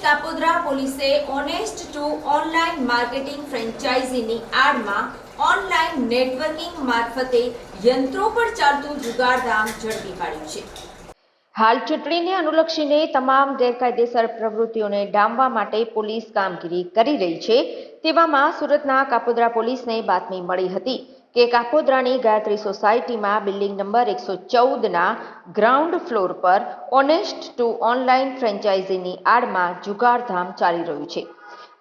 કાપોદ્રા પોલીસે honest to online marketing ફ્રેન્ચાઇઝીની આડમાં ઓનલાઈન નેટવર્કિંગ મારફતે યંત્રો પર ચાલતું જુગારધામ ઝડપી પાડ્યું છે। હાલ ચૂંટણીને અનુલક્ષીને તમામ ગેરકાયદેસર પ્રવૃત્તિઓને ડામવા માટે પોલીસ કામગીરી કરી રહી છે। તેવામાં સુરતના કાપોદ્રા પોલીસને બાતમી મળી હતી કે કાપોદ્રાની ગાયત્રી સોસાયટીમાં બિલ્ડિંગ નંબર 114ના ગ્રાઉન્ડ ફ્લોર પર ઓનેસ્ટ ટુ ઓનલાઈન ફ્રેન્ચાઇઝીની આડમાં જુગારધામ ચાલી રહ્યું છે।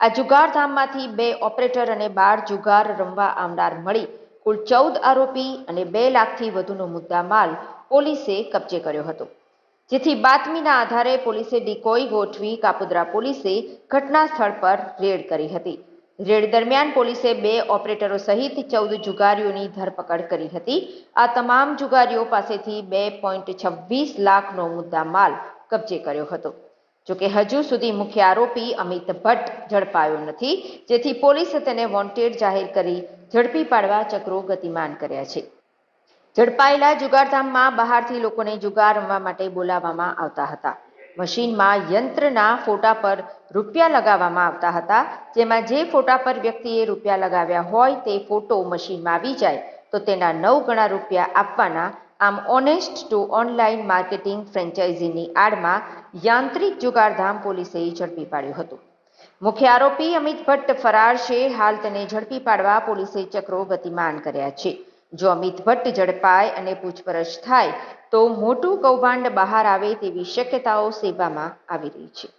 આ જુગારધામમાંથી 2 ઓપરેટર અને 12 જુગાર રમવા આવનાર મળી કુલ 14 આરોપી અને 2 લાખથી વધુનો મુદ્દામાલ પોલીસે કબજે કર્યો હતો। જેથી બાતમીના આધારે પોલીસે ડિકોય ગોઠવી કાપોદ્રા પોલીસે ઘટના સ્થળ પર રેડ કરી હતી। રેડ દરમિયાન પોલીસે 2 ઓપરેટરો સહિત 14 જુગારીઓની ધરપકડ કરી હતી। આ તમામ જુગારીઓ પાસેથી 2.26 લાખનો મુદ્દામાલ કબજે કર્યો હતો। જોકે હજુ સુધી મુખ્ય આરોપી અમિત ભટ્ટ ઝડપાયો નથી, જેથી પોલીસે તેને વોન્ટેડ જાહેર કરી ઝડપી પાડવા ચક્રો ગતિમાન કર્યા છે। ઝડપાયેલા જુગારધામમાં બહારથી લોકોને જુગાર રમવા માટે બોલાવવામાં આવતા હતા। મશીનમાં યંત્રના ફોટા પર રૂપિયા લગાવવામાં આવતા હતા, જેમાં જે ફોટા પર વ્યક્તિએ રૂપિયા લગાવ્યા હોય તે ફોટો મશીનમાં આવી જાય તો તેના 9 ગણા રૂપિયા આપવાના। આમ ઓનેસ્ટ ટુ ઓનલાઈન માર્કેટિંગ ફ્રેન્ચાઇઝીની આડમાં યાંત્રિક જુગારધામ પોલીસે ઝડપી પાડ્યું હતું। મુખ્ય આરોપી અમિત ભટ્ટ ફરાર છે। હાલ તેને ઝડપી પાડવા પોલીસે ચક્રો ગતિમાન કર્યા છે। જો અમિત ભટ્ટ ઝડપાય અને પૂછપરછ થાય તો મોટું કૌભાંડ બહાર આવે તેવી શક્યતાઓ સેવવામાં આવી રહી છે।